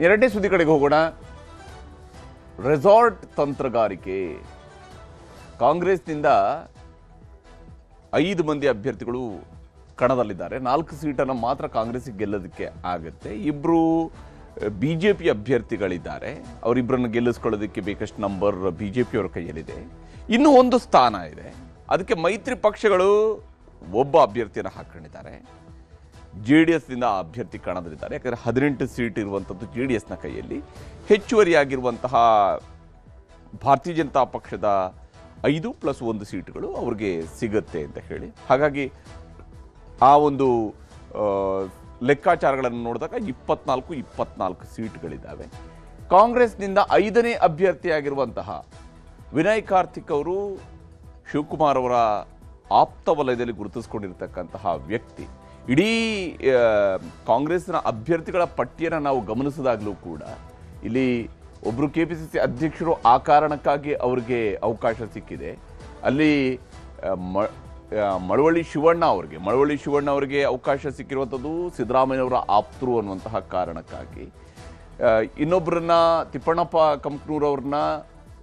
ಎರಡನೇ ಸುದ್ದಿ ಕಡೆಗೆ ಹೋಗೋಣ. ರೆಸಾರ್ಟ್ ತಂತ್ರಗಾರಿಕೆ. ಕಾಂಗ್ರೆಸ್ನಿಂದ 5 ಮಂದಿ ಅಭ್ಯರ್ಥಿಗಳು ಕಣದಲ್ಲಿದ್ದಾರೆ. 4 ಸೀಟನ್ನು ಮಾತ್ರ ಕಾಂಗ್ರೆಸ್ಗೆ ಗೆಲ್ಲೋದಕ್ಕೆ ಆಗುತ್ತೆ. 2 ಬಿಜೆಪಿ ಅಭ್ಯರ್ಥಿಗಳಿದ್ದಾರೆ. ಅವರಿಬ್ಬರನ್ನು ಗೆಲ್ಲಿಸ್ಕೊಳ್ಳೋದಕ್ಕೆ ಬೇಕಷ್ಟು ನಂಬರ್ ಬಿಜೆಪಿಯವರ ಕೈಯಲ್ಲಿದೆ. ಇನ್ನೂ 1 ಸ್ಥಾನ ಇದೆ. ಅದಕ್ಕೆ ಮೈತ್ರಿ ಪಕ್ಷಗಳು ಒಬ್ಬ ಅಭ್ಯರ್ಥಿಯನ್ನು ಹಾಕೊಂಡಿದ್ದಾರೆ. JDSನಿಂದ ಅಭ್ಯರ್ಥಿ ಕಣದಲ್ಲಿದ್ದಾರೆ. ಯಾಕಂದರೆ 18 ಸೀಟ್ ಇರುವಂಥದ್ದು JDSನ ಕೈಯಲ್ಲಿ. ಹೆಚ್ಚುವರಿಯಾಗಿರುವಂತಹ ಭಾರತೀಯ ಜನತಾ ಪಕ್ಷದ 5+1 ಸೀಟುಗಳು ಅವ್ರಿಗೆ ಸಿಗುತ್ತೆ ಅಂತ ಹೇಳಿ, ಹಾಗಾಗಿ ಆ ಒಂದು ಲೆಕ್ಕಾಚಾರಗಳನ್ನು ನೋಡಿದಾಗ 24 ಸೀಟ್ಗಳಿದ್ದಾವೆ. ಕಾಂಗ್ರೆಸ್ನಿಂದ 5ನೇ ಅಭ್ಯರ್ಥಿಯಾಗಿರುವಂತಹ ವಿನಯ್ ಕಾರ್ತಿಕ್ ಅವರು ಶಿವಕುಮಾರ್ ಅವರ ಆಪ್ತ ವಲಯದಲ್ಲಿ ಗುರುತಿಸಿಕೊಂಡಿರ್ತಕ್ಕಂತಹ ವ್ಯಕ್ತಿ. ಇಡೀ ಕಾಂಗ್ರೆಸ್ನ ಅಭ್ಯರ್ಥಿಗಳ ಪಟ್ಟಿಯನ್ನು ನಾವು ಗಮನಿಸಿದಾಗಲೂ ಕೂಡ ಇಲ್ಲಿ ಒಬ್ಬರು KPCC ಅಧ್ಯಕ್ಷರು ಆ ಕಾರಣಕ್ಕಾಗಿ ಅವರಿಗೆ ಅವಕಾಶ ಸಿಕ್ಕಿದೆ. ಅಲ್ಲಿ ಮಳವಳ್ಳಿ ಶಿವಣ್ಣ ಅವರಿಗೆ ಅವಕಾಶ ಸಿಕ್ಕಿರುವಂಥದ್ದು ಸಿದ್ದರಾಮಯ್ಯನವರ ಆಪ್ತರು ಅನ್ನುವಂತಹ ಕಾರಣಕ್ಕಾಗಿ. ಇನ್ನೊಬ್ಬರನ್ನ ತಿಪ್ಪಣ್ಣಪ್ಪ ಕಂಕನೂರ್ ಅವ್ರನ್ನ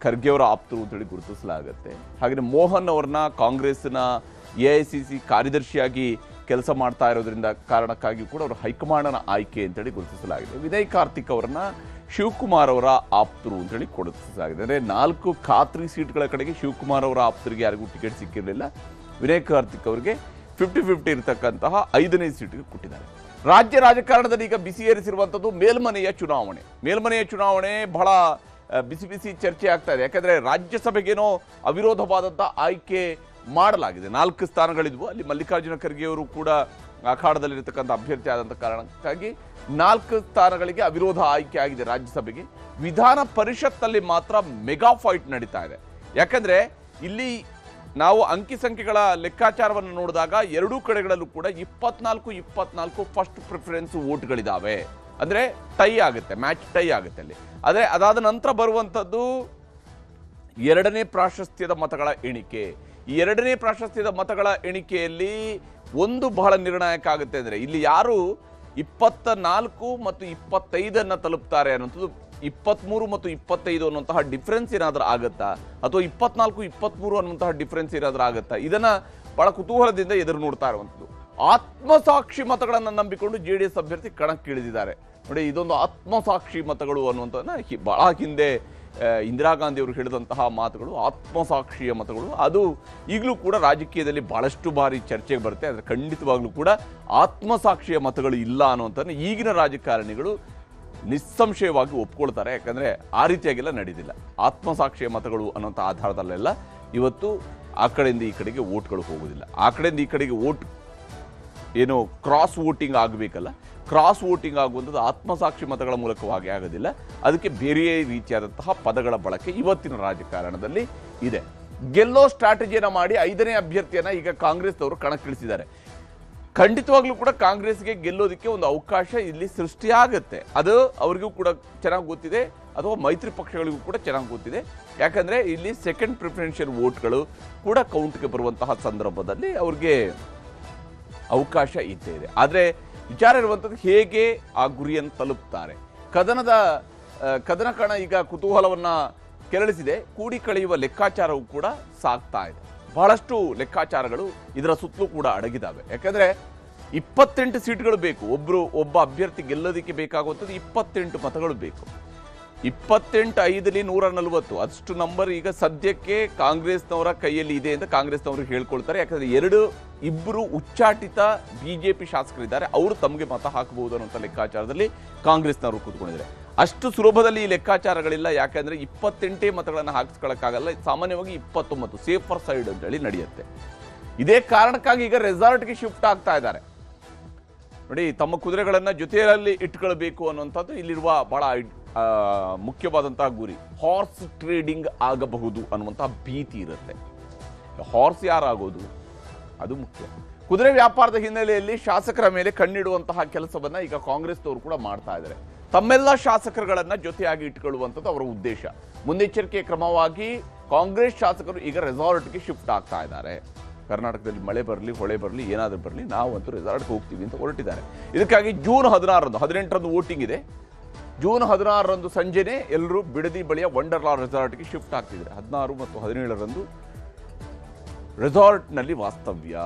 ಖರ್ಗೆ ಅವರ ಆಪ್ತರು ಅಂತೇಳಿ ಗುರುತಿಸಲಾಗುತ್ತೆ. ಹಾಗೆಯೇ ಮೋಹನ್ ಅವ್ರನ್ನ ಕಾಂಗ್ರೆಸ್ನ AICC ಕಾರ್ಯದರ್ಶಿಯಾಗಿ ಕೆಲಸ ಮಾಡ್ತಾ ಇರೋದ್ರಿಂದ ಕಾರಣಕ್ಕಾಗಿ ಕೂಡ ಅವರು ಹೈಕಮಾಂಡ್ನ ಆಯ್ಕೆ ಅಂತೇಳಿ ಗುರುತಿಸಲಾಗಿದೆ. ವಿನಯ್ ಕಾರ್ತಿಕ್ ಅವರನ್ನ ಶಿವಕುಮಾರ್ ಅವರ ಆಪ್ತರು ಅಂತೇಳಿ ಗುರುತಿಸಲಾಗಿದೆ. ಅಂದರೆ 4 ಖಾತ್ರಿ ಸೀಟ್ಗಳ ಕಡೆಗೆ ಶಿವಕುಮಾರ್ ಅವರ ಆಪ್ತರಿಗೆ ಯಾರಿಗೂ ಟಿಕೆಟ್ ಸಿಕ್ಕಿರಲಿಲ್ಲ. ವಿನಯ್ ಕಾರ್ತಿಕ್ ಅವರಿಗೆ 50-50 ಇರತಕ್ಕಂತಹ 5ನೇ ಸೀಟ್ಗೆ ಕೊಟ್ಟಿದ್ದಾರೆ. ರಾಜ್ಯ ರಾಜಕಾರಣದಲ್ಲಿ ಈಗ ಬಿಸಿ ಏರಿಸಿರುವಂಥದ್ದು ಮೇಲ್ಮನೆಯ ಚುನಾವಣೆ ಬಹಳ ಬಿಸಿ ಚರ್ಚೆ ಆಗ್ತಾ ಇದೆ. ಯಾಕಂದರೆ ರಾಜ್ಯಸಭೆಗೇನೋ ಅವಿರೋಧವಾದಂಥ ಆಯ್ಕೆ ಮಾಡಲಾಗಿದೆ. 4 ಸ್ಥಾನಗಳಿದ್ವು. ಅಲ್ಲಿ ಮಲ್ಲಿಕಾರ್ಜುನ ಖರ್ಗೆ ಅವರು ಕೂಡ ಅಖಾಡದಲ್ಲಿರತಕ್ಕಂಥ ಅಭ್ಯರ್ಥಿ ಆದಂಥ ಕಾರಣಕ್ಕಾಗಿ 4 ಸ್ಥಾನಗಳಿಗೆ ಅವಿರೋಧ ಆಯ್ಕೆ ಆಗಿದೆ ರಾಜ್ಯಸಭೆಗೆ. ವಿಧಾನ ಪರಿಷತ್ನಲ್ಲಿ ಮಾತ್ರ ಮೆಗಾ ಫೈಟ್ ನಡೀತಾ ಇದೆ. ಯಾಕಂದರೆ ಇಲ್ಲಿ ನಾವು ಅಂಕಿ ಸಂಖ್ಯೆಗಳ ಲೆಕ್ಕಾಚಾರವನ್ನು ನೋಡಿದಾಗ 2 ಕಡೆಗಳಲ್ಲೂ ಕೂಡ 24 ಫಸ್ಟ್ ಪ್ರಿಫರೆನ್ಸ್ ವೋಟ್ಗಳಿದ್ದಾವೆ. ಅಂದರೆ ಮ್ಯಾಚ್ ಟೈ ಆಗುತ್ತೆ ಅಲ್ಲಿ. ಆದರೆ ಅದಾದ ನಂತರ ಬರುವಂಥದ್ದು 2ನೇ ಪ್ರಾಶಸ್ತ್ಯದ ಮತಗಳ ಎಣಿಕೆ. ಈ 2ನೇ ಪ್ರಾಶಸ್ತ್ಯದ ಮತಗಳ ಎಣಿಕೆಯಲ್ಲಿ ಒಂದು ಬಹಳ ನಿರ್ಣಾಯಕ ಆಗುತ್ತೆ. ಅಂದರೆ ಇಲ್ಲಿ ಯಾರು 24 ಮತ್ತು 25 ತಲುಪ್ತಾರೆ ಅನ್ನೋಂಥದ್ದು, 23 ಮತ್ತು 25 ಅನ್ನುವಂತಹ ಡಿಫ್ರೆನ್ಸ್ ಏನಾದರೂ ಆಗುತ್ತಾ, ಅಥವಾ 24-23 ಅನ್ನುವಂತಹ ಡಿಫ್ರೆನ್ಸ್ ಏನಾದರೂ ಆಗುತ್ತಾ, ಇದನ್ನ ಬಹಳ ಕುತೂಹಲದಿಂದ ಎದುರು ನೋಡ್ತಾ ಇರುವಂಥದ್ದು. ಆತ್ಮಸಾಕ್ಷಿ ಮತಗಳನ್ನು ನಂಬಿಕೊಂಡು JDS ಅಭ್ಯರ್ಥಿ ಕಣಕ್ಕಿಳಿದಿದ್ದಾರೆ. ನೋಡಿ, ಇದೊಂದು ಆತ್ಮಸಾಕ್ಷಿ ಮತಗಳು ಅನ್ನುವಂಥದ್ದನ್ನ ಬಹಳ ಹಿಂದೆ ಇಂದಿರಾ ಗಾಂಧಿ ಅವರು ಹೇಳಿದಂತಹ ಮಾತುಗಳು, ಆತ್ಮಸಾಕ್ಷಿಯ ಮತಗಳು. ಅದು ಈಗಲೂ ಕೂಡ ರಾಜಕೀಯದಲ್ಲಿ ಬಹಳಷ್ಟು ಬಾರಿ ಚರ್ಚೆಗೆ ಬರುತ್ತೆ. ಆದರೆ ಖಂಡಿತವಾಗ್ಲೂ ಕೂಡ ಆತ್ಮಸಾಕ್ಷಿಯ ಮತಗಳು ಇಲ್ಲ ಅನ್ನುವಂಥದ್ದನ್ನು ಈಗಿನ ರಾಜಕಾರಣಿಗಳು ನಿಸ್ಸಂಶಯವಾಗಿ ಒಪ್ಕೊಳ್ತಾರೆ. ಯಾಕಂದರೆ ಆ ರೀತಿಯಾಗೆಲ್ಲ ನಡೆದಿಲ್ಲ. ಆತ್ಮಸಾಕ್ಷಿಯ ಮತಗಳು ಅನ್ನೋಂಥ ಆಧಾರದಲ್ಲೆಲ್ಲ ಇವತ್ತು ಆ ಕಡೆಯಿಂದ ಈ ಕಡೆಗೆ ವೋಟ್ಗಳು ಹೋಗೋದಿಲ್ಲ. ಆ ಕಡೆಯಿಂದ ಈ ಕಡೆಗೆ ವೋಟ್ ಏನು ಕ್ರಾಸ್ ವೋಟಿಂಗ್ ಆಗಬೇಕಲ್ಲ, ಕ್ರಾಸ್ ವೋಟಿಂಗ್ ಆಗುವಂಥದ್ದು ಆತ್ಮಸಾಕ್ಷಿ ಮತಗಳ ಮೂಲಕವಾಗಿ ಆಗೋದಿಲ್ಲ. ಅದಕ್ಕೆ ಬೇರೆ ರೀತಿಯಾದಂತಹ ಪದಗಳ ಬಳಕೆ ಇವತ್ತಿನ ರಾಜಕಾರಣದಲ್ಲಿ ಇದೆ. ಗೆಲ್ಲೋ ಸ್ಟ್ರಾಟಜಿಯನ್ನು ಮಾಡಿ 5ನೇ ಅಭ್ಯರ್ಥಿಯನ್ನು ಈಗ ಕಾಂಗ್ರೆಸ್ನವರು ಕಣಕ್ಕಿಳಿಸಿದ್ದಾರೆ. ಖಂಡಿತವಾಗ್ಲೂ ಕೂಡ ಕಾಂಗ್ರೆಸ್ಗೆ ಗೆಲ್ಲೋದಕ್ಕೆ ಒಂದು ಅವಕಾಶ ಇಲ್ಲಿ ಸೃಷ್ಟಿಯಾಗುತ್ತೆ. ಅದು ಅವರಿಗೂ ಕೂಡ ಚೆನ್ನಾಗಿ ಗೊತ್ತಿದೆ, ಅಥವಾ ಮೈತ್ರಿ ಪಕ್ಷಗಳಿಗೂ ಕೂಡ ಚೆನ್ನಾಗಿ ಗೊತ್ತಿದೆ. ಯಾಕಂದರೆ ಇಲ್ಲಿ ಸೆಕೆಂಡ್ ಪ್ರಿಫರೆನ್ಷಿಯಲ್ ವೋಟ್ಗಳು ಕೂಡ ಕೌಂಟ್ಗೆ ಬರುವಂತಹ ಸಂದರ್ಭದಲ್ಲಿ ಅವ್ರಿಗೆ ಅವಕಾಶ ಇದ್ದೇ ಇದೆ. ಆದರೆ ವಿಚಾರ ಇರುವಂಥದ್ದು ಹೇಗೆ ಆ ಗುರಿಯನ್ನು ತಲುಪ್ತಾರೆ. ಕದನ ಕಣ ಈಗ ಕುತೂಹಲವನ್ನು ಕೆರಳಿಸಿದೆ. ಕೂಡಿ ಕಳೆಯುವ ಲೆಕ್ಕಾಚಾರವೂ ಕೂಡ ಸಾಗ್ತಾ ಇದೆ. ಬಹಳಷ್ಟು ಲೆಕ್ಕಾಚಾರಗಳು ಇದರ ಸುತ್ತಲೂ ಕೂಡ ಅಡಗಿದ್ದಾವೆ. ಯಾಕಂದರೆ 28 ಸೀಟ್ಗಳು ಬೇಕು. ಒಬ್ಬ ಅಭ್ಯರ್ಥಿ ಗೆಲ್ಲೋದಕ್ಕೆ ಬೇಕಾಗುವಂಥದ್ದು 28 ಮತಗಳು ಬೇಕು. 28 5ಲಿ 140 ಅಷ್ಟು ನಂಬರ್ ಈಗ ಸದ್ಯಕ್ಕೆ ಕಾಂಗ್ರೆಸ್ನವರ ಕೈಯಲ್ಲಿ ಇದೆ ಅಂತ ಕಾಂಗ್ರೆಸ್ನವರು ಹೇಳ್ಕೊಳ್ತಾರೆ. ಯಾಕಂದರೆ ಇಬ್ಬರು ಉಚ್ಚಾಟಿತ BJP ಶಾಸಕರಿದ್ದಾರೆ. ಅವರು ತಮಗೆ ಮತ ಹಾಕಬಹುದು ಅನ್ನೋಂಥ ಲೆಕ್ಕಾಚಾರದಲ್ಲಿ ಕಾಂಗ್ರೆಸ್ನವರು ಕೂತ್ಕೊಂಡಿದ್ದಾರೆ. ಅಷ್ಟು ಸುಲಭದಲ್ಲಿ ಈ ಲೆಕ್ಕಾಚಾರಗಳಿಲ್ಲ. ಯಾಕಂದರೆ 28 ಮತಗಳನ್ನು ಹಾಕಿಸ್ಕೊಳ್ಳೋಕ್ಕಾಗಲ್ಲ. ಸಾಮಾನ್ಯವಾಗಿ 29 ಸೇಫರ್ ಸೈಡ್ ಅಂತೇಳಿ ನಡೆಯುತ್ತೆ. ಇದೇ ಕಾರಣಕ್ಕಾಗಿ ಈಗ ರೆಸಾರ್ಟ್ಗೆ ಶಿಫ್ಟ್ ಆಗ್ತಾ ಇದ್ದಾರೆ. ನೋಡಿ, ತಮ್ಮ ಕುದುರೆಗಳನ್ನು ಜೊತೆಯಲ್ಲಿ ಇಟ್ಕೊಳ್ಬೇಕು ಅನ್ನುವಂಥದ್ದು ಇಲ್ಲಿರುವ ಬಹಳ ಮುಖ್ಯವಾದಂತಹ ಗುರಿ. ಹಾರ್ಸ್ ಟ್ರೇಡಿಂಗ್ ಆಗಬಹುದು ಅನ್ನುವಂತಹ ಭೀತಿ ಇರುತ್ತೆ. ಹಾರ್ಸ್ ಯಾರಾಗೋದು ಅದು ಮುಖ್ಯ. ಕುದುರೆ ವ್ಯಾಪಾರದ ಹಿನ್ನೆಲೆಯಲ್ಲಿ ಶಾಸಕರ ಮೇಲೆ ಕಣ್ಣಿಡುವಂತಹ ಕೆಲಸವನ್ನ ಈಗ ಕಾಂಗ್ರೆಸ್ನವರು ಕೂಡ ಮಾಡ್ತಾ ಇದ್ದಾರೆ. ತಮ್ಮೆಲ್ಲ ಶಾಸಕರುಗಳನ್ನ ಜೊತೆಯಾಗಿ ಇಟ್ಕೊಳ್ಳುವಂಥದ್ದು ಅವರ ಉದ್ದೇಶ. ಮುನ್ನೆಚ್ಚರಿಕೆ ಕ್ರಮವಾಗಿ ಕಾಂಗ್ರೆಸ್ ಶಾಸಕರು ಈಗ ರೆಸಾರ್ಟ್ಗೆ ಶಿಫ್ಟ್ ಆಗ್ತಾ ಇದ್ದಾರೆ. ಕರ್ನಾಟಕದಲ್ಲಿ ಮಳೆ ಬರಲಿ, ಹೊಳೆ ಬರಲಿ, ಏನಾದರೂ ಬರಲಿ, ನಾವಂತೂ ರೆಸಾರ್ಟ್ಗೆ ಹೋಗ್ತೀವಿ ಅಂತ ಹೊರಟಿದ್ದಾರೆ. ಇದಕ್ಕಾಗಿ ಜೂನ್ 16ರಂದು 18ರಂದು ವೋಟಿಂಗ್ ಇದೆ. ಜೂನ್ 16ರಂದು ಸಂಜೆನೇ ಎಲ್ಲರೂ ಬಿಡದಿ ಬಳಿಯ ವಂಡರ್ಲಾ ರೆಸಾರ್ಟ್ಗೆ ಶಿಫ್ಟ್ ಆಗ್ತಿದ್ದಾರೆ. 16 ಮತ್ತು 17ರಂದು ರೆಸಾರ್ಟ್ನಲ್ಲಿ ವಾಸ್ತವ್ಯ.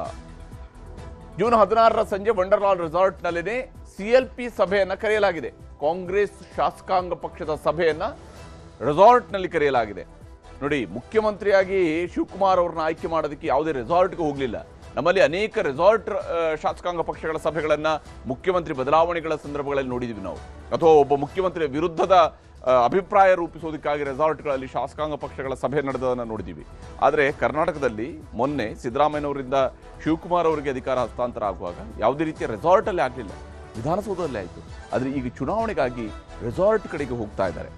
ಜೂನ್ 16ರ ಸಂಜೆ ವಂಡರ್ಲಾ ರೆಸಾರ್ಟ್ನಲ್ಲಿನೇ CLP ಸಭೆಯನ್ನು ಕರೆಯಲಾಗಿದೆ. ಕಾಂಗ್ರೆಸ್ ಶಾಸಕಾಂಗ ಪಕ್ಷದ ಸಭೆಯನ್ನ ರೆಸಾರ್ಟ್ನಲ್ಲಿ ಕರೆಯಲಾಗಿದೆ. ನೋಡಿ, ಮುಖ್ಯಮಂತ್ರಿಯಾಗಿ ಶಿವಕುಮಾರ್ ಅವ್ರನ್ನ ಆಯ್ಕೆ ಮಾಡೋದಕ್ಕೆ ಯಾವುದೇ ರೆಸಾರ್ಟ್ಗೆ ಹೋಗಲಿಲ್ಲ. ನಮ್ಮಲ್ಲಿ ಅನೇಕ ರೆಸಾರ್ಟ್ ಶಾಸಕಾಂಗ ಪಕ್ಷಗಳ ಸಭೆಗಳನ್ನು ಮುಖ್ಯಮಂತ್ರಿ ಬದಲಾವಣೆಗಳ ಸಂದರ್ಭಗಳಲ್ಲಿ ನೋಡಿದ್ವಿ ನಾವು, ಅಥವಾ ಒಬ್ಬ ಮುಖ್ಯಮಂತ್ರಿಯ ವಿರುದ್ಧದ ಅಭಿಪ್ರಾಯ ರೂಪಿಸೋದಕ್ಕಾಗಿ ರೆಸಾರ್ಟ್ಗಳಲ್ಲಿ ಶಾಸಕಾಂಗ ಪಕ್ಷಗಳ ಸಭೆ ನಡೆದದನ್ನು ನೋಡಿದ್ದೀವಿ. ಆದರೆ ಕರ್ನಾಟಕದಲ್ಲಿ ಮೊನ್ನೆ ಸಿದ್ದರಾಮಯ್ಯನವರಿಂದ ಶಿವಕುಮಾರ್ ಅವರಿಗೆ ಅಧಿಕಾರ ಹಸ್ತಾಂತರ ಆಗುವಾಗ ಯಾವುದೇ ರೀತಿಯ ರೆಸಾರ್ಟಲ್ಲಿ ಆಗಲಿಲ್ಲ, ವಿಧಾನಸೌಧದಲ್ಲೇ ಆಯಿತು. ಆದರೆ ಈಗ ಚುನಾವಣೆಗಾಗಿ ರೆಸಾರ್ಟ್ ಕಡೆಗೆ ಹೋಗ್ತಾ ಇದ್ದಾರೆ.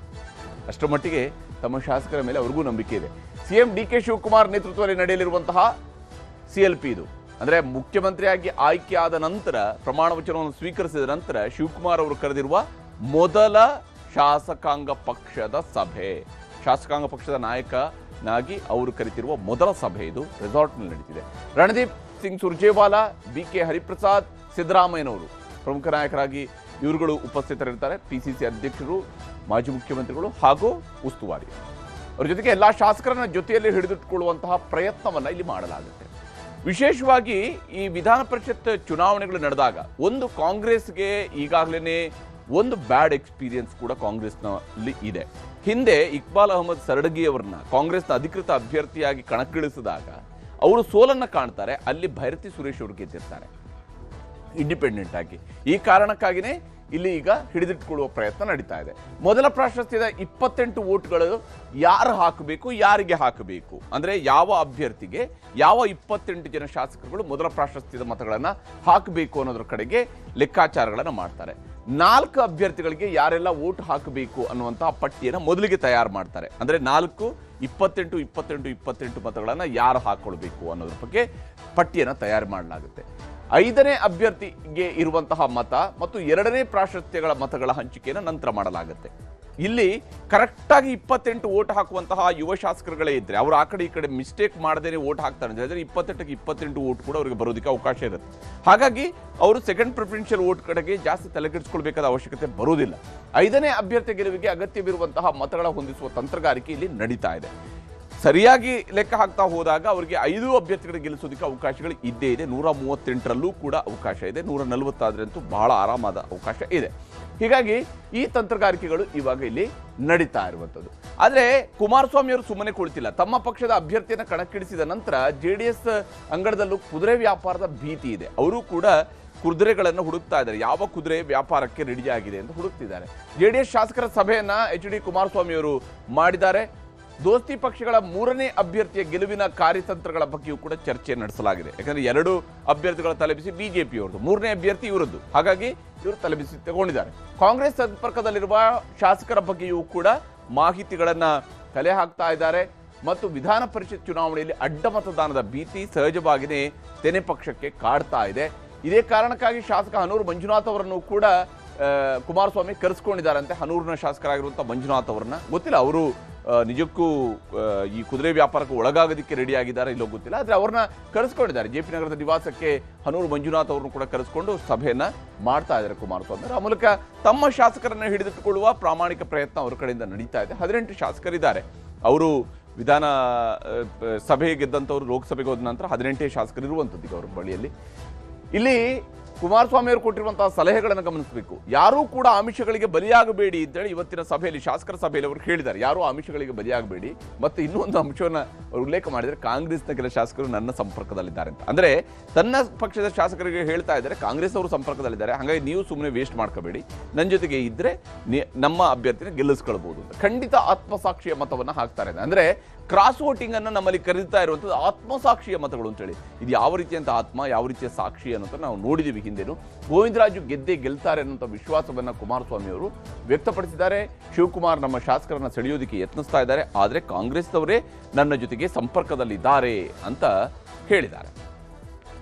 ಅಷ್ಟರ ಮಟ್ಟಿಗೆ ತಮ್ಮ ಶಾಸಕರ ಮೇಲೆ ಅವ್ರಿಗೂ ನಂಬಿಕೆ ಇದೆ. CM DK ಶಿವಕುಮಾರ್ ನೇತೃತ್ವದಲ್ಲಿ ನಡೆಯಲಿರುವಂತಹ CLP ಇದು ಅಂದರೆ ಮುಖ್ಯಮಂತ್ರಿಯಾಗಿ ಆಯ್ಕೆಯಾದ ನಂತರ, ಪ್ರಮಾಣ ವಚನವನ್ನು ಸ್ವೀಕರಿಸಿದ ನಂತರ ಶಿವಕುಮಾರ್ ಅವರು ಕರೆದಿರುವ ಮೊದಲ ಶಾಸಕಾಂಗ ಪಕ್ಷದ ಸಭೆ. ಶಾಸಕಾಂಗ ಪಕ್ಷದ ನಾಯಕನಾಗಿ ಅವರು ಕರೆತಿರುವ ಮೊದಲ ಸಭೆ ಇದು ರೆಸಾರ್ಟ್ನಲ್ಲಿ ನಡೀತಿದೆ. ರಣದೀಪ್ ಸಿಂಗ್ ಸುರ್ಜೇವಾಲಾ, BK ಹರಿಪ್ರಸಾದ್, ಸಿದ್ದರಾಮಯ್ಯನವರು ಪ್ರಮುಖ ನಾಯಕರಾಗಿ ಇವರುಗಳು ಉಪಸ್ಥಿತರಿರ್ತಾರೆ. PCC ಅಧ್ಯಕ್ಷರು, ಮಾಜಿ ಮುಖ್ಯಮಂತ್ರಿಗಳು ಹಾಗೂ ಉಸ್ತುವಾರಿ. ಅವರ ಜೊತೆಗೆ ಎಲ್ಲ ಶಾಸಕರನ್ನ ಜೊತೆಯಲ್ಲಿ ಹಿಡಿದಿಟ್ಟುಕೊಳ್ಳುವಂತಹ ಪ್ರಯತ್ನವನ್ನ ಇಲ್ಲಿ ಮಾಡಲಾಗುತ್ತೆ. ವಿಶೇಷವಾಗಿ ಈ ವಿಧಾನ ಪರಿಷತ್ ಚುನಾವಣೆಗಳು ನಡೆದಾಗ ಒಂದು ಕಾಂಗ್ರೆಸ್ಗೆ ಈಗಾಗಲೇ ಒಂದು ಬ್ಯಾಡ್ ಎಕ್ಸ್ಪೀರಿಯನ್ಸ್ ಕೂಡ ಕಾಂಗ್ರೆಸ್ನಲ್ಲಿ ಇದೆ. ಹಿಂದೆ ಇಕ್ಬಾಲ್ ಅಹಮದ್ ಸರಡಗಿ ಅವರನ್ನ ಕಾಂಗ್ರೆಸ್ನ ಅಧಿಕೃತ ಅಭ್ಯರ್ಥಿಯಾಗಿ ಕಣಕ್ಕಿಳಿಸಿದಾಗ ಅವರು ಸೋಲನ್ನು ಕಾಣ್ತಾರೆ. ಅಲ್ಲಿ ಭೈರತಿ ಸುರೇಶ್ ಅವರು ಗೆದ್ದಿರ್ತಾರೆ ಇಂಡಿಪೆಂಡೆಂಟ್ ಆಗಿ. ಈ ಕಾರಣಕ್ಕಾಗಿಯೇ ಇಲ್ಲಿ ಈಗ ಹಿಡಿದಿಟ್ಟುಕೊಳ್ಳುವ ಪ್ರಯತ್ನ ನಡೀತಾ ಇದೆ. ಮೊದಲ ಪ್ರಾಶಸ್ತ್ಯದ 28 ವೋಟ್ಗಳು ಯಾರು ಹಾಕಬೇಕು, ಯಾರಿಗೆ ಹಾಕಬೇಕು ಅಂದರೆ ಯಾವ ಅಭ್ಯರ್ಥಿಗೆ ಯಾವ 28 ಜನ ಶಾಸಕರುಗಳು ಮೊದಲ ಪ್ರಾಶಸ್ತ್ಯದ ಮತಗಳನ್ನು ಹಾಕಬೇಕು ಅನ್ನೋದ್ರ ಕಡೆಗೆ ಲೆಕ್ಕಾಚಾರಗಳನ್ನು ಮಾಡ್ತಾರೆ. 4 ಅಭ್ಯರ್ಥಿಗಳಿಗೆ ಯಾರೆಲ್ಲ ವೋಟ್ ಹಾಕಬೇಕು ಅನ್ನುವಂತಹ ಪಟ್ಟಿಯನ್ನು ಮೊದಲಿಗೆ ತಯಾರು ಮಾಡ್ತಾರೆ. ಅಂದರೆ 4, 28, 28, 28 ಮತಗಳನ್ನು ಯಾರು ಹಾಕೊಳ್ಬೇಕು ಅನ್ನೋದ್ರ ಬಗ್ಗೆ ಪಟ್ಟಿಯನ್ನು ತಯಾರು ಮಾಡಲಾಗುತ್ತೆ. 5ನೇ ಅಭ್ಯರ್ಥಿಗೆ ಇರುವಂತಹ ಮತ ಮತ್ತು 2ನೇ ಪ್ರಾಶಸ್ತ್ಯಗಳ ಮತಗಳ ಹಂಚಿಕೆಯನ್ನು ನಂತರ ಮಾಡಲಾಗುತ್ತೆ. ಇಲ್ಲಿ ಕರೆಕ್ಟಾಗಿ 28 ವೋಟ್ ಹಾಕುವಂತಹ ಯುವ ಶಾಸಕರುಗಳೇ ಇದ್ದರೆ ಅವರು ಆ ಕಡೆ ಈ ಕಡೆ ಮಿಸ್ಟೇಕ್ ಮಾಡದೇನೆ ವೋಟ್ ಹಾಕ್ತಾರೆ ಅಂದರೆ 28ಕ್ಕೆ 28 ವೋಟ್ ಕೂಡ ಅವರಿಗೆ ಬರೋದಕ್ಕೆ ಅವಕಾಶ ಇರುತ್ತೆ. ಹಾಗಾಗಿ ಅವರು ಸೆಕೆಂಡ್ ಪ್ರಿಫರೆನ್ಷಿಯಲ್ ವೋಟ್ ಕಡೆಗೆ ಜಾಸ್ತಿ ತಲೆಕೆಡಿಸ್ಕೊಳ್ಬೇಕಾದ ಅವಶ್ಯಕತೆ ಬರೋದಿಲ್ಲ. 5ನೇ ಅಭ್ಯರ್ಥಿ ಗೆಲುವಿಗೆ ಅಗತ್ಯವಿರುವಂತಹ ಮತಗಳ ಹೊಂದಿಸುವ ತಂತ್ರಗಾರಿಕೆ ಇಲ್ಲಿ ನಡೀತಾ ಇದೆ. ಸರಿಯಾಗಿ ಲೆಕ್ಕ ಹಾಕ್ತಾ ಹೋದಾಗ ಅವರಿಗೆ 5 ಅಭ್ಯರ್ಥಿಗಳಿಗೆ ಗೆಲ್ಲಿಸೋದಕ್ಕೆ ಅವಕಾಶಗಳು ಇದ್ದೇ ಇದೆ. 138ರಲ್ಲೂ ಕೂಡ ಅವಕಾಶ ಇದೆ. 140 ಆದ್ರಂತೂ ಬಹಳ ಆರಾಮಾದ ಅವಕಾಶ ಇದೆ. ಹೀಗಾಗಿ ಈ ತಂತ್ರಗಾರಿಕೆಗಳು ಇವಾಗ ಇಲ್ಲಿ ನಡೀತಾ ಇರುವಂಥದ್ದು. ಆದರೆ ಕುಮಾರಸ್ವಾಮಿ ಅವರು ಸುಮ್ಮನೆ ಕುಳಿತಿಲ್ಲ. ತಮ್ಮ ಪಕ್ಷದ ಅಭ್ಯರ್ಥಿಯನ್ನು ಕಣಕ್ಕಿಳಿಸಿದ ನಂತರ JDS ಅಂಗಡದಲ್ಲೂ ಕುದುರೆ ವ್ಯಾಪಾರದ ಭೀತಿ ಇದೆ. ಅವರು ಕೂಡ ಕುದುರೆಗಳನ್ನು ಹುಡುಕ್ತಾ ಇದ್ದಾರೆ. ಯಾವ ಕುದುರೆ ವ್ಯಾಪಾರಕ್ಕೆ ರೆಡಿ ಆಗಿದೆ ಅಂತ ಹುಡುಕ್ತಿದ್ದಾರೆ. JDS ಶಾಸಕರ ಸಭೆಯನ್ನ HD ಕುಮಾರಸ್ವಾಮಿ ಅವರು ಮಾಡಿದ್ದಾರೆ. ದೋಸ್ತಿ ಪಕ್ಷಗಳ 3ನೇ ಅಭ್ಯರ್ಥಿಯ ಗೆಲುವಿನ ಕಾರ್ಯತಂತ್ರಗಳ ಬಗ್ಗೆಯೂ ಕೂಡ ಚರ್ಚೆ ನಡೆಸಲಾಗಿದೆ. ಯಾಕಂದ್ರೆ 2 ಅಭ್ಯರ್ಥಿಗಳ ತಲೆಬಿಸಿ ಬಿಜೆಪಿ ಅವರದು, 3ನೇ ಅಭ್ಯರ್ಥಿ ಇವರದ್ದು. ಹಾಗಾಗಿ ಇವರು ತಲೆಬಿಸಿ ತಗೊಂಡಿದ್ದಾರೆ. ಕಾಂಗ್ರೆಸ್ ಸಂಪರ್ಕದಲ್ಲಿರುವ ಶಾಸಕರ ಬಗ್ಗೆಯೂ ಕೂಡ ಮಾಹಿತಿಗಳನ್ನ ಕಲೆ ಹಾಕ್ತಾ ಇದ್ದಾರೆ. ಮತ್ತು ವಿಧಾನ ಪರಿಷತ್ ಚುನಾವಣೆಯಲ್ಲಿ ಅಡ್ಡ ಮತದಾನದ ಭೀತಿ ಸಹಜವಾಗಿಯೇ ತೆನೆ ಪಕ್ಷಕ್ಕೆ ಕಾಡ್ತಾ ಇದೆ. ಇದೇ ಕಾರಣಕ್ಕಾಗಿ ಶಾಸಕ ಹನೂರು ಮಂಜುನಾಥ್ ಅವರನ್ನು ಕೂಡ ಕುಮಾರಸ್ವಾಮಿ ಕರೆಸ್ಕೊಂಡಿದ್ದಾರಂತೆ. ಹನೂರಿನ ಶಾಸಕರಾಗಿರುವಂಥ ಮಂಜುನಾಥ್ ಅವರನ್ನ ಗೊತ್ತಿಲ್ಲ ಅವರು ನಿಜಕ್ಕೂ ಈ ಕುದುರೆ ವ್ಯಾಪಾರಕ್ಕೆ ಒಳಗಾಗೋದಕ್ಕೆ ರೆಡಿ ಆಗಿದ್ದಾರೆ ಇಲ್ಲೋ ಗೊತ್ತಿಲ್ಲ. ಆದರೆ ಅವ್ರನ್ನ ಕರೆಸ್ಕೊಂಡಿದ್ದಾರೆ. JP ನಗರದ ನಿವಾಸಕ್ಕೆ ಹನೂರು ಮಂಜುನಾಥ್ ಅವ್ರನ್ನು ಕೂಡ ಕರೆಸ್ಕೊಂಡು ಸಭೆಯನ್ನ ಮಾಡ್ತಾ ಇದ್ದಾರೆ ಕುಮಾರಸ್ವಾಮಿ. ಆ ಮೂಲಕ ತಮ್ಮ ಶಾಸಕರನ್ನ ಹಿಡಿದಿಟ್ಟುಕೊಳ್ಳುವ ಪ್ರಾಮಾಣಿಕ ಪ್ರಯತ್ನ ಅವರ ಕಡೆಯಿಂದ ನಡೀತಾ ಇದೆ. 18 ಶಾಸಕರಿದ್ದಾರೆ. ಅವರು ವಿಧಾನ ಸಭೆ ಗೆದ್ದಂಥವ್ರು ಲೋಕಸಭೆಗೆ ಹೋದ ನಂತರ 18 ಶಾಸಕರು ಇರುವಂಥದ್ದು ಈಗ ಅವ್ರ ಬಳಿಯಲ್ಲಿ. ಇಲ್ಲಿ ಕುಮಾರಸ್ವಾಮಿ ಅವರು ಕೊಟ್ಟಿರುವಂತಹ ಸಲಹೆಗಳನ್ನು ಗಮನಿಸಬೇಕು. ಯಾರೂ ಕೂಡ ಆಮಿಷಗಳಿಗೆ ಬಲಿಯಾಗಬೇಡಿ ಅಂತೇಳಿ ಇವತ್ತಿನ ಸಭೆಯಲ್ಲಿ, ಶಾಸಕರ ಸಭೆಯಲ್ಲಿ ಅವರು ಹೇಳಿದ್ದಾರೆ. ಯಾರೂ ಆಮಿಷಗಳಿಗೆ ಬಲಿಯಾಗಬೇಡಿ. ಮತ್ತು ಇನ್ನೂ ಒಂದು ಅಂಶವನ್ನು ಅವರು ಉಲ್ಲೇಖ ಮಾಡಿದರೆ, ಕಾಂಗ್ರೆಸ್ನ ಕೆಲ ಶಾಸಕರು ನನ್ನ ಸಂಪರ್ಕದಲ್ಲಿದ್ದಾರೆ ಅಂತ. ಅಂದರೆ ತನ್ನ ಪಕ್ಷದ ಶಾಸಕರಿಗೆ ಹೇಳ್ತಾ ಇದ್ದಾರೆ ಕಾಂಗ್ರೆಸ್ ಅವರು ಸಂಪರ್ಕದಲ್ಲಿದ್ದಾರೆ, ಹಾಗಾಗಿ ನೀವು ಸುಮ್ಮನೆ ವೇಸ್ಟ್ ಮಾಡ್ಕೋಬೇಡಿ, ನನ್ನ ಜೊತೆಗೆ ಇದ್ದರೆ ನಮ್ಮ ಅಭ್ಯರ್ಥಿನ ಗೆಲ್ಲಿಸ್ಕೊಳ್ಬಹುದು ಅಂತ ಖಂಡಿತ ಆತ್ಮಸಾಕ್ಷಿಯ ಮತವನ್ನು ಹಾಕ್ತಾರೆ. ಅಂದರೆ ಕ್ರಾಸ್ ವೋಟಿಂಗ್ ಅನ್ನು ನಮ್ಮಲ್ಲಿ ಕರೀತಾ ಇರುವಂಥದ್ದು ಆತ್ಮಸಾಕ್ಷಿಯ ಮತಗಳು ಅಂತೇಳಿ. ಇದು ಯಾವ ರೀತಿಯಂತ ಆತ್ಮ, ಯಾವ ರೀತಿಯ ಸಾಕ್ಷಿ ಅನ್ನೋದು ನಾವು ನೋಡಿದ್ದೀವಿ ಹಿಂದೆನು. ಗೋವಿಂದರಾಜು ಗೆಲ್ತಾರೆ ಅನ್ನೋಂಥ ವಿಶ್ವಾಸವನ್ನು ಕುಮಾರಸ್ವಾಮಿ ಅವರು ವ್ಯಕ್ತಪಡಿಸಿದ್ದಾರೆ. ಶಿವಕುಮಾರ್ ನಮ್ಮ ಶಾಸಕರನ್ನ ಸೆಳೆಯೋದಕ್ಕೆ ಯತ್ನಿಸ್ತಾ ಇದ್ದಾರೆ, ಆದರೆ ಕಾಂಗ್ರೆಸ್ನವರೇ ನನ್ನ ಜೊತೆಗೆ ಸಂಪರ್ಕದಲ್ಲಿದ್ದಾರೆ ಅಂತ ಹೇಳಿದ್ದಾರೆ.